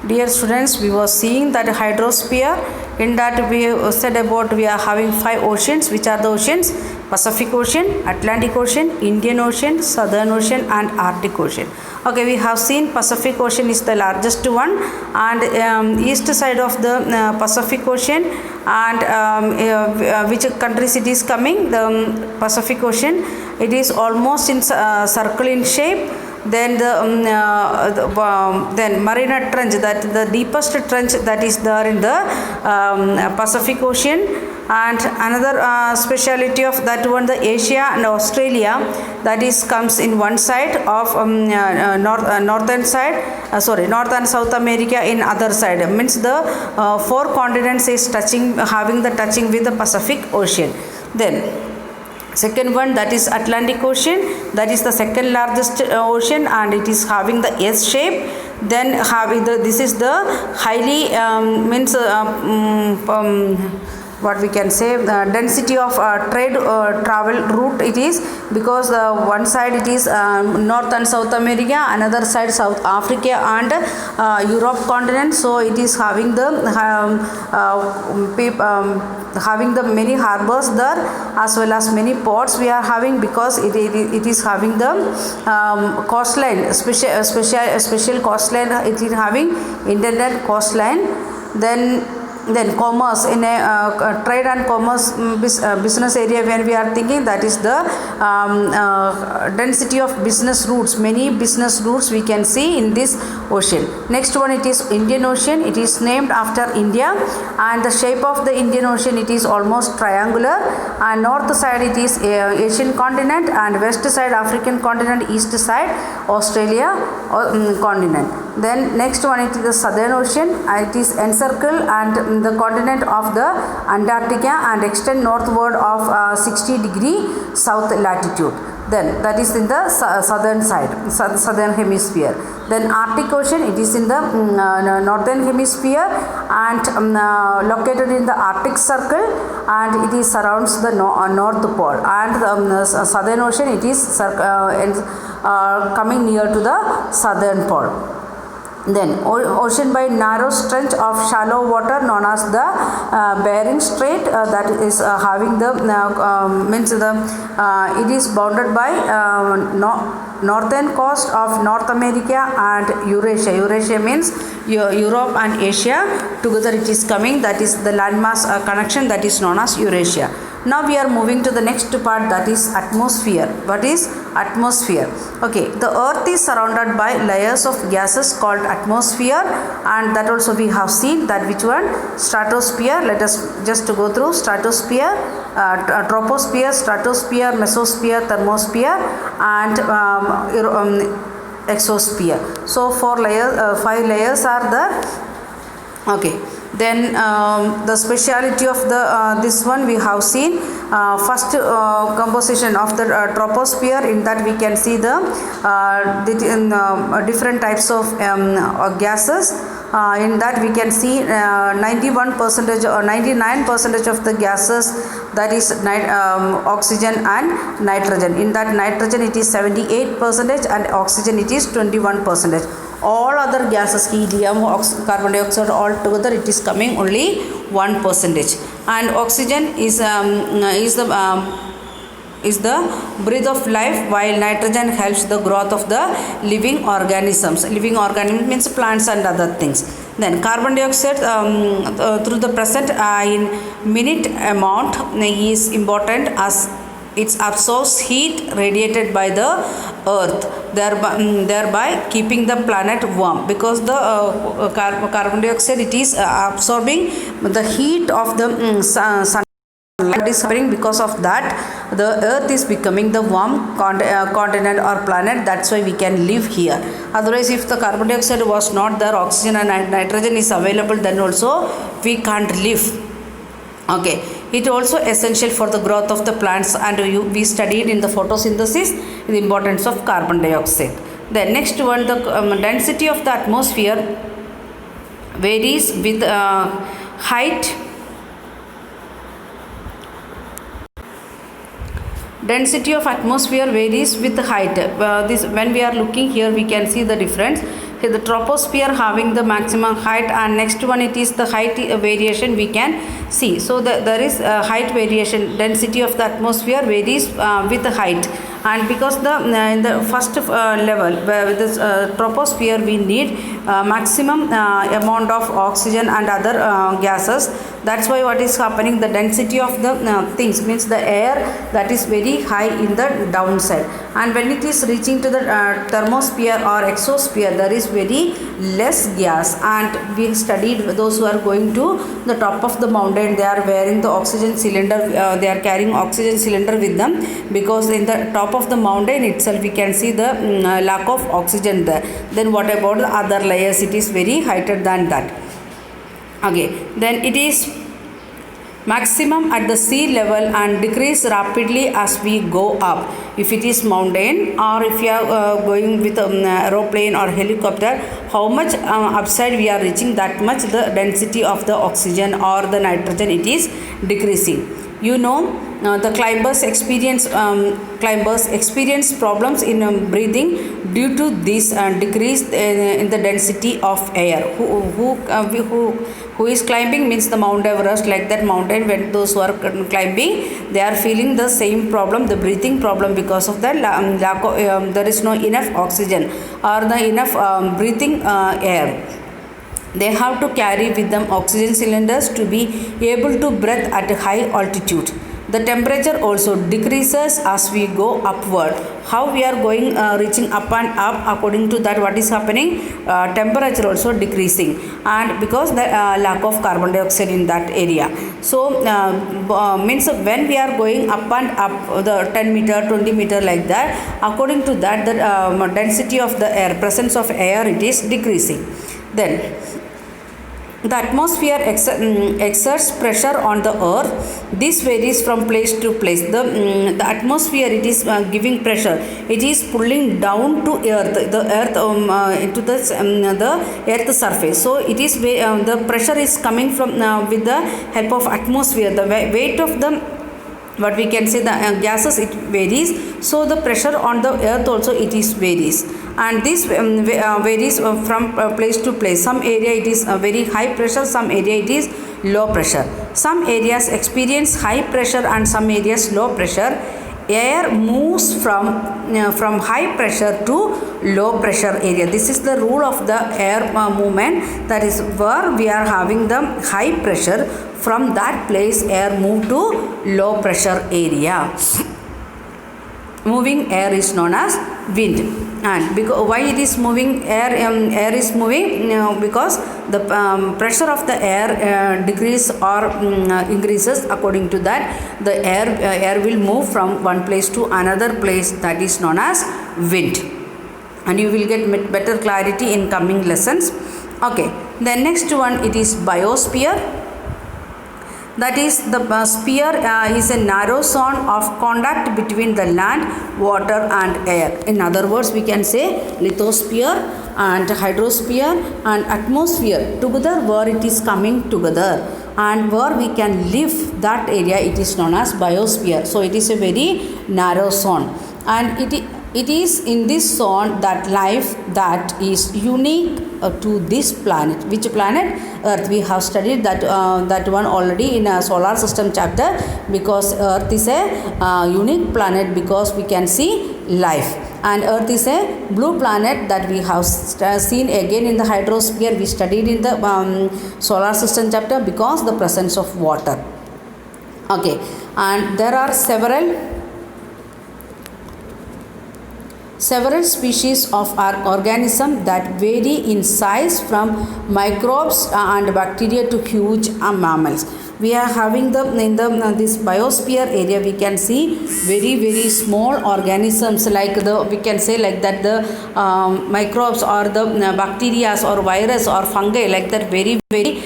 Dear students, we were seeing that hydrosphere. In that we said about we are having 5 oceans. Which are the oceans? Pacific Ocean, Atlantic Ocean, Indian Ocean, Southern Ocean and Arctic Ocean. Okay, we have seen Pacific Ocean is the largest one, and east side of the Pacific Ocean, and which countries it is coming? The Pacific Ocean. It is almost in circle in shape. Then then Mariana Trench, that the deepest trench that is there in the Pacific Ocean. And another speciality of that one, the Asia and Australia, that is comes in one side of northern side, North and South America in other side. Means the 4 continents is touching, having the touching with the Pacific Ocean. Then second one, that is Atlantic Ocean, that is the second largest ocean, and it is having the S shape. Then having this is the highly what we can say, the density of trade travel route it is, because one side it is North and South America, another side South Africa and Europe continent. So it is having the having the many harbors there, as well as many ports we are having, because it is having the coastline, special coastline. It is having internet coastline. Then commerce, in a trade and commerce business area, when we are thinking, that is the density of business routes. Many business routes we can see in this ocean. Next one, it is Indian Ocean. It is named after India, and the shape of the Indian Ocean, it is almost triangular, and north side it is Asian continent, and west side African continent, east side Australia continent. Then next one, it is the Southern Ocean. It is encircle and the continent of the Antarctica and extend northward of 60° south latitude. Then that is in the southern side, southern hemisphere. Then Arctic Ocean, it is in the northern hemisphere, and located in the Arctic Circle, and it is surrounds the North Pole. And the Southern Ocean, it is coming near to the Southern Pole. Then ocean by narrow stretch of shallow water known as the Bering Strait, that is having the it is bounded by northern coast of North America and Eurasia. Eurasia means Europe and Asia together it is coming, that is the landmass connection, that is known as Eurasia. Now we are moving to the next part, that is atmosphere. What is atmosphere? Okay, the earth is surrounded by layers of gases called atmosphere, and that also we have seen. That which one? Stratosphere. Let us just go through stratosphere, troposphere, stratosphere, mesosphere, thermosphere, and exosphere. So 5 layers are there. Okay. Then the speciality of the this one we have seen. First composition of the troposphere, in that we can see the different types of gases. In that we can see 91% or 99% of the gases, that is oxygen and nitrogen. In that nitrogen it is 78% and oxygen it is 21%. All other gases, helium, carbon dioxide, all together it is coming only 1%. And oxygen is the breath of life, while nitrogen helps the growth of the living organisms. Living organism means plants and other things. Then carbon dioxide through the present in minute amount is important, as it absorbs heat radiated by the earth, thereby keeping the planet warm, because the carbon dioxide it is absorbing the heat of the sun. Is happening, because of that the earth is becoming the warm continent or planet. That's why we can live here. Otherwise, if the carbon dioxide was not there, oxygen and nitrogen is available, then also we can't live. Okay, it also essential for the growth of the plants, and we studied in the photosynthesis the importance of carbon dioxide. The next one, the density of the atmosphere varies with height. Density of atmosphere varies with height. This when we are looking here, we can see the difference. the troposphere having the maximum height, and next one it is the height variation we can see. So there is height variation. Density of the atmosphere varies with the height, and because the in the first level with this troposphere we need maximum amount of oxygen and other gases. That's why what is happening, the density of the things means the air that is very high in the downside, and when it is reaching to the thermosphere or exosphere there is very less gas. And we studied those who are going to the top of the mountain, they are wearing the oxygen cylinder, they are carrying oxygen cylinder with them, because in the top of the mountain itself we can see the lack of oxygen there. Then what about the other layers, it is very heighter than that. Okay, then it is maximum at the sea level and decrease rapidly as we go up. If it is mountain, or if you are going with aeroplane or helicopter, how much upside we are reaching, that much the density of the oxygen or the nitrogen it is decreasing. You know, the climbers experience problems in breathing due to this decrease in the density of air. Who is climbing means the Mount Everest, like that mountain, when those who are climbing they are feeling the same problem, the breathing problem, because of the lack of there is no enough oxygen or the enough breathing air. They have to carry with them oxygen cylinders to be able to breathe at a high altitude. The temperature also decreases as we go upward. How we are going reaching up and up, according to that what is happening, temperature also decreasing, and because the lack of carbon dioxide in that area. So means when we are going up and up the 10 meter 20 meter like that, according to that the density of the air, presence of air, it is decreasing. Then the atmosphere exerts pressure on the earth. This varies from place to place. The atmosphere, it is giving pressure. It is pulling down to earth, the earth into the earth surface. So it is the pressure is coming from with the help of atmosphere. The weight of the what we can say the gases, it varies. So the pressure on the earth also it is varies, and this varies from place to place. Some area it is very high pressure, some area it is low pressure. Some areas experience high pressure and some areas low pressure. Air moves from high pressure to low pressure area. This is the rule of the air movement. That is where we are having the high pressure, from that place air move to low pressure area. Moving air is known as wind. And because why it is moving, air is moving because the pressure of the air decrease or increases. According to that the air will move from one place to another place, that is known as wind, and you will get better clarity in coming lessons. Okay, the next one, it is biosphere. That is, the sphere is a narrow zone of contact between the land, water and air. In other words, we can say lithosphere and hydrosphere and atmosphere together, where it is coming together and where we can live, that area it is known as biosphere. So it is a very narrow zone, and it is in this zone that life that is unique to this planet. Which planet? Earth. We have studied that that one already in a solar system chapter, because Earth is a unique planet because we can see life, and Earth is a blue planet that we have seen again in the hydrosphere. We studied in the solar system chapter because the presence of water. Okay, and there are several species of our organism that vary in size, from microbes and bacteria to huge mammals. We are having in this biosphere area, we can see very small organisms, like we can say like that the microbes or the bacteria or virus or fungi, like that very we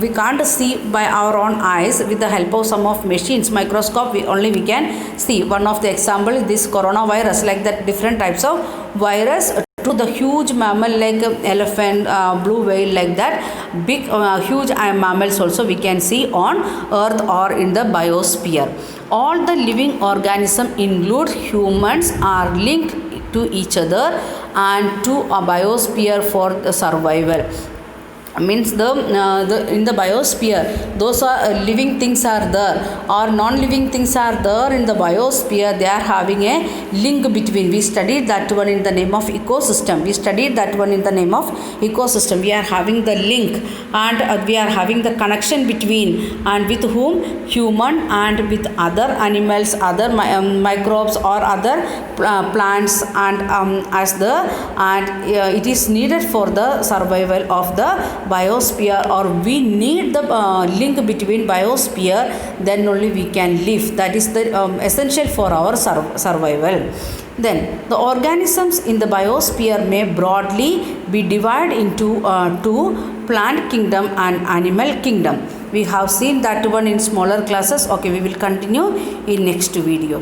can't see by our own eyes. With the help of some of machines, microscope, we can see. One of the example is this coronavirus, like that different types of virus to the huge mammal like elephant, blue whale, like that big huge mammals also we can see on earth or in the biosphere. All the living organisms include humans are linked to each other, and to a biosphere for the survival. Means the in the biosphere, those are living things are there or non-living things are there in the biosphere. They are having a link between. We studied that one in the name of ecosystem. We studied that one in the name of ecosystem. We are having the link, and we are having the connection between, and with whom? Human, and with other animals, other microbes or other plants, and as the it is needed for the survival of the biosphere, or we need the link between biosphere, then only we can live. That is the essential for our survival. Then the organisms in the biosphere may broadly be divided into two: plant kingdom and animal kingdom. We have seen that one in smaller classes. Okay, we will continue in next video.